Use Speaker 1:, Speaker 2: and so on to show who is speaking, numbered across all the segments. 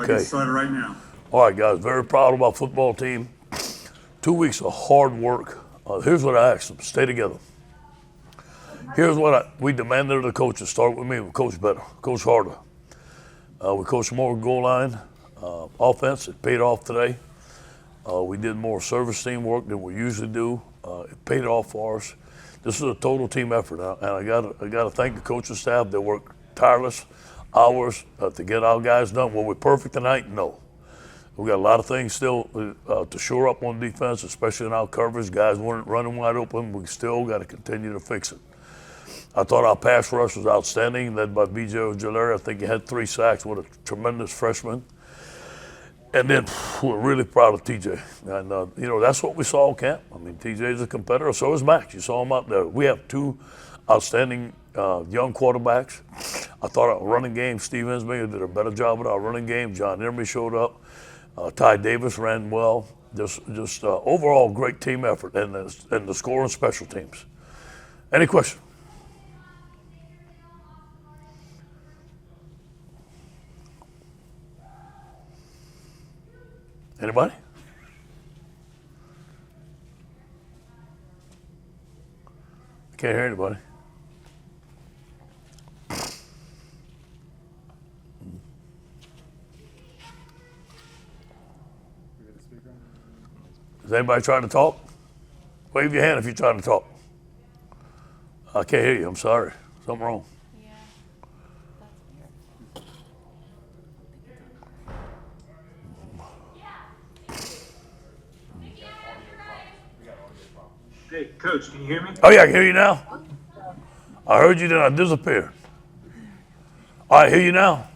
Speaker 1: Okay. Get started right now.
Speaker 2: All right, guys. Very proud of our football team. 2 weeks of hard work. Here's what I asked them. Stay together. Here's what we demanded of the coaches. Start with me. We coach better. Coach harder. We coached more goal line offense. It paid off today. We did more service team work than we usually do. It paid off for us. This is a total team effort, and I got to thank the coaching staff. They worked tireless hours to get our guys done. Were we perfect tonight? No. We got a lot of things still to shore up on defense, especially in our coverage. Guys weren't running wide open. We still got to continue to fix it. I thought our pass rush was outstanding, led by B.J. Ojulari. I think he had 3 sacks. What a tremendous freshman. And then we're really proud of TJ. And, that's what we saw in camp. I mean, TJ is a competitor. So is Max. You saw him out there. We have 2 outstanding young quarterbacks. I thought our running game, Steve Ensminger did a better job with our running game. John Emery showed up. Ty Davis ran well. Just overall great team effort and the score and special teams. Any questions? Anybody? I can't hear anybody. Is anybody trying to talk? Wave your hand if you're trying to talk. I can't hear you. I'm sorry. Something wrong.
Speaker 3: Yeah, that's weird.
Speaker 1: Hey, Coach, can you hear me?
Speaker 2: Oh, yeah, I can hear you now. I heard you, then I disappeared. All right, hear you now.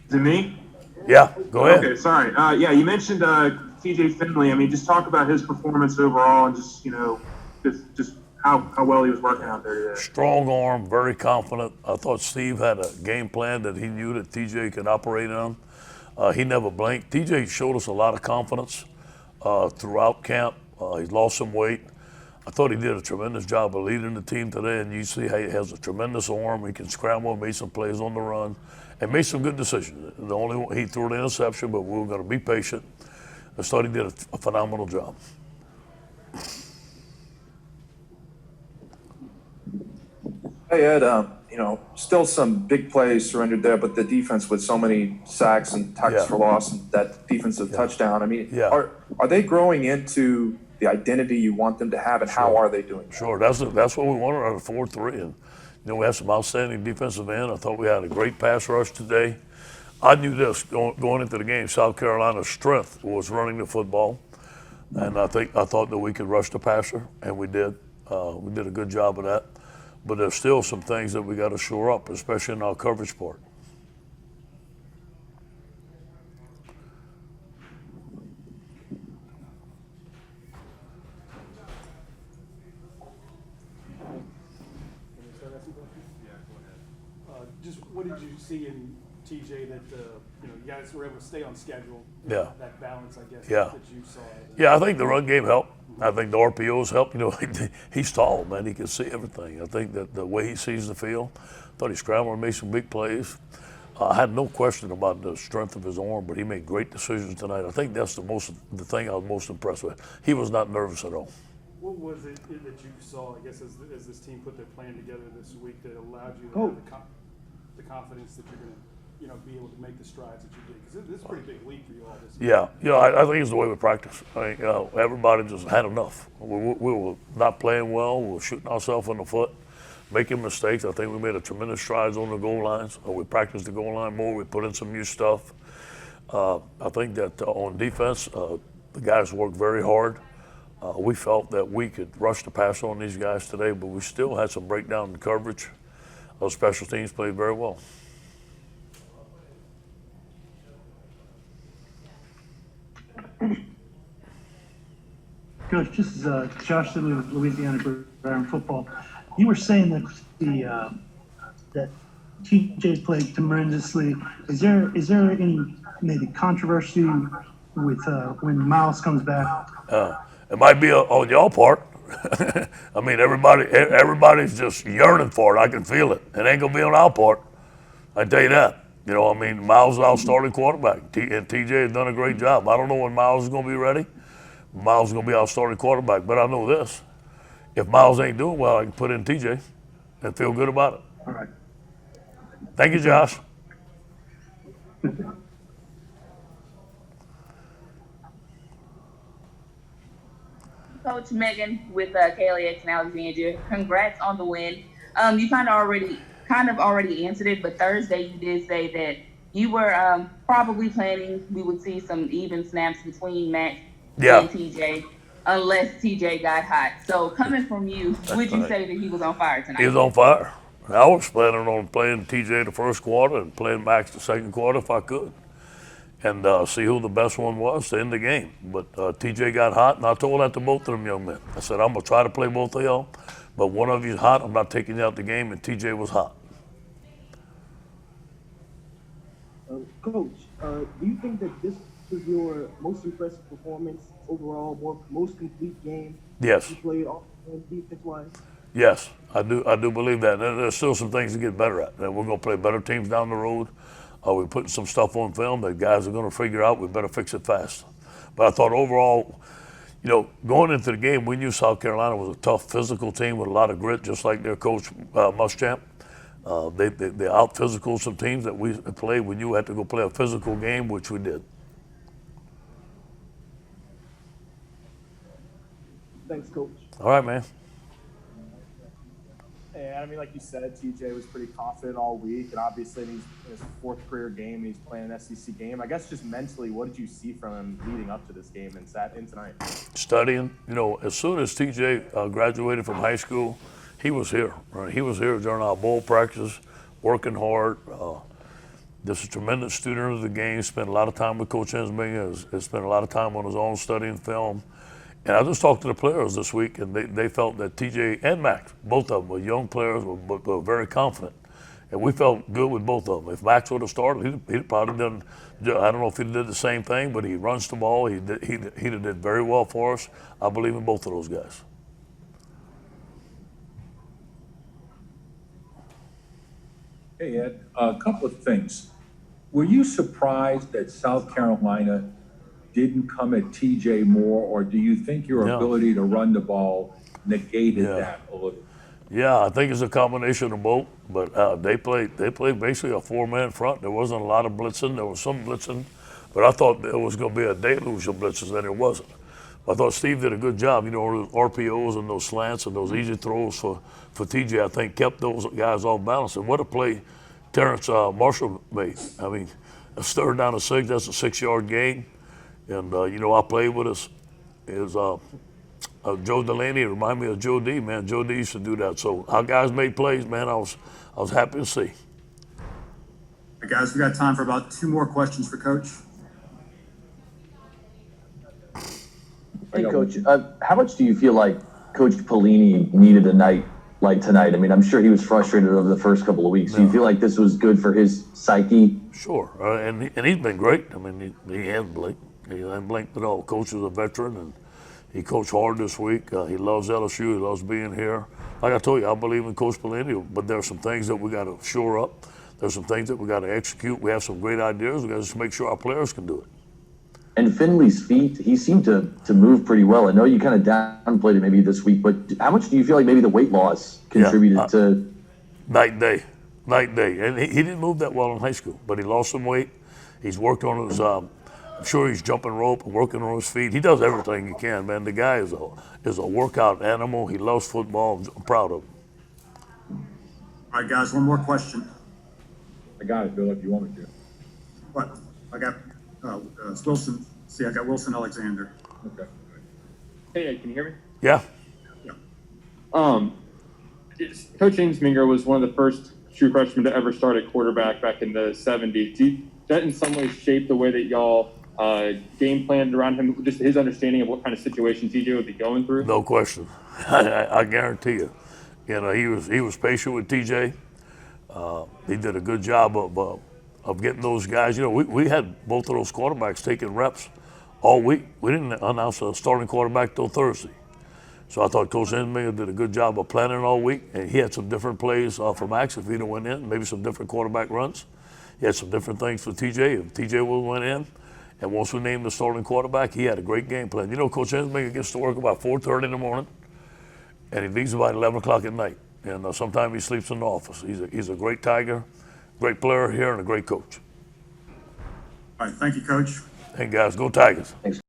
Speaker 1: Is it me?
Speaker 2: Yeah, go ahead.
Speaker 1: Okay, sorry. You mentioned TJ Finley. I mean, just talk about his performance overall and just how well he was working out there today.
Speaker 2: Strong arm, very confident. I thought Steve had a game plan that he knew that TJ could operate on. He never blinked. TJ showed us a lot of confidence throughout camp. He's lost some weight. I thought he did a tremendous job of leading the team today, and you see how he has a tremendous arm. He can scramble, made some plays on the run, and made some good decisions. The only one, he threw an interception, but we were going to be patient. I thought he did a phenomenal job.
Speaker 4: Hey, Ed, still some big plays surrendered there, but the defense with so many sacks and tackles for loss and that defensive touchdown, I mean, are they growing into the identity you want them to have, and how are they doing that?
Speaker 2: Sure, that's what we wanted out of 4-3. And, we had some outstanding defensive end. I thought we had a great pass rush today. I knew this going into the game. South Carolina's strength was running the football, and I thought that we could rush the passer, and we did. We did a good job of that. But there's still some things that we got to shore up, especially in our coverage part.
Speaker 5: Just what did you see in TJ that you guys were able to stay on schedule?
Speaker 2: Yeah.
Speaker 5: That balance, I guess,
Speaker 2: Yeah.
Speaker 5: that you saw.
Speaker 2: Yeah, I think the run game helped. I think the RPOs helped. He's tall, man. He can see everything. I think that the way he sees the field, thought he scrambled and made some big plays. I had no question about the strength of his arm, but he made great decisions tonight. I think that's the thing I was most impressed with. He was not nervous at all.
Speaker 5: What was it that you saw, I guess, as this team put their plan together this week that allowed you to have the confidence that you're going to, be able to make the strides that you did? Because this is a pretty big leap for you all this year.
Speaker 2: Yeah, I think it's the way we practice. I think everybody just had enough. We were not playing well. We were shooting ourselves in the foot, making mistakes. I think we made a tremendous strides on the goal lines. We practiced the goal line more. We put in some new stuff. I think that on defense, the guys worked very hard. We felt that we could rush the passer on these guys today, but we still had some breakdown in coverage. Those special teams played very well.
Speaker 6: Coach, this is Josh Sidley with Louisiana Gridiron Football. You were saying that that TJ played tremendously. Is there any maybe controversy with when Miles comes back?
Speaker 2: It might be on y'all part. I mean, everybody's just yearning for it. I can feel it. It ain't gonna be on our part. I tell you that. You know, I mean, Miles is our starting quarterback, and TJ has done a great job. I don't know when Miles is going to be ready. Miles is going to be our starting quarterback, but I know this. If Miles ain't doing well, I can put in TJ and feel good about it.
Speaker 6: All right.
Speaker 2: Thank you, Josh.
Speaker 3: Coach Megan with KLX and Alexandria. Congrats on the win. You kind of already answered it, but Thursday you did say that you were probably planning we would see some even snaps between Max and TJ, unless TJ got hot. So coming from you, would you say that he was on fire tonight?
Speaker 2: He was on fire. I was planning on playing TJ the first quarter and playing Max the second quarter if I could, and see who the best one was to end the game. But TJ got hot, and I told that to both of them young men. I said, I'm going to try to play both of y'all, but one of you's hot, I'm not taking you out the game, and TJ was hot.
Speaker 7: Coach, do you think that this was your most impressive performance overall, most complete game?
Speaker 2: Yes.
Speaker 7: You played all defense-wise?
Speaker 2: Yes, I do believe that. There's still some things to get better at. And we're going to play better teams down the road. We're putting some stuff on film that guys are going to figure out. We better fix it fast. But I thought overall, you know, going into the game, we knew South Carolina was a tough physical team with a lot of grit, just like their coach, Muschamp. They out-physical some teams that we played. We knew we had to go play a physical game, which we did.
Speaker 7: Thanks, Coach.
Speaker 2: All right, man.
Speaker 8: And I mean, like you said, TJ was pretty confident all week, and obviously in his fourth career game, he's playing an SEC game. I guess just mentally, what did you see from him leading up to this game and tonight? Studying.
Speaker 2: You know, as soon as TJ graduated from high school, he was here. Right? He was here during our bowl practice, working hard. Just a tremendous student of the game. Spent a lot of time with Coach Ensminger. Has spent a lot of time on his own studying film. And I just talked to the players this week, and they felt that TJ and Max, both of them were young players, but were very confident. And we felt good with both of them. If Max would have started, he'd probably done, I don't know if he did the same thing, but he runs the ball. He did very well for us. I believe in both of those guys.
Speaker 9: Hey, Ed, a couple of things. Were you surprised that South Carolina didn't come at TJ more, or do you think your ability to run the ball negated that a little?
Speaker 2: Yeah, I think it's a combination of both. But they played basically a four-man front. There wasn't a lot of blitzing. There was some blitzing, but I thought it was going to be a deluge of blitzes, and it wasn't. I thought Steve did a good job. You know, those RPOs and those slants and those easy throws for TJ, I think, kept those guys off balance. And what a play Terrence Marshall made. I mean, a third down to 6, that's a 6-yard gain. And, you know, I played with us is Joe Delaney. It reminded me of Joe D, man. Joe D used to do that. So our guys made plays, man. I was happy to see.
Speaker 10: Hey, guys, we got time for about 2 more questions for Coach.
Speaker 11: Hey, Coach, how much do you feel like Coach Pelini needed a night like tonight? I mean, I'm sure he was frustrated over the first couple of weeks. Do you feel like this was good for his psyche?
Speaker 2: Sure, and he's been great. I mean, he hasn't blinked. He hasn't blinked at all. Coach is a veteran, and he coached hard this week. He loves LSU. He loves being here. Like I told you, I believe in Coach Pelini, but there are some things that we got to shore up. There's some things that we got to execute. We have some great ideas. We got to just make sure our players can do it.
Speaker 11: And Finley's feet, he seemed to move pretty well. I know you kind of downplayed it maybe this week, but how much do you feel like maybe the weight loss contributed to?
Speaker 2: Night and day. And he didn't move that well in high school, but he lost some weight. He's worked on his, I'm sure he's jumping rope and working on his feet. He does everything he can, man. The guy is a workout animal. He loves football. I'm proud of him.
Speaker 10: All right, guys, one more question.
Speaker 9: I got it, Bill, if you want me to.
Speaker 10: What? I got it's Wilson. See, I got Wilson Alexander.
Speaker 9: Okay.
Speaker 12: Hey, can you hear me?
Speaker 2: Yeah.
Speaker 12: Coach Ensminger was one of the first true freshmen to ever start at quarterback back in the 70s. Did that in some ways shape the way that y'all game planned around him, just his understanding of what kind of situation TJ would be going through?
Speaker 2: No question. I guarantee you. You know, he was patient with TJ. He did a good job of getting those guys. You know, we had both of those quarterbacks taking reps all week. We didn't announce a starting quarterback till Thursday. So I thought Coach Ensminger did a good job of planning all week, and he had some different plays for Max if he'd have went in, maybe some different quarterback runs. He had some different things for TJ. If TJ went in, and once we named the starting quarterback, he had a great game plan. You know, Coach Ensminger gets to work about 4:30 in the morning, and he leaves about 11 o'clock at night. And sometimes he sleeps in the office. He's a great Tiger, great player here, and a great coach.
Speaker 10: All right, thank you, Coach.
Speaker 2: Hey, guys, go Tigers.
Speaker 11: Thanks.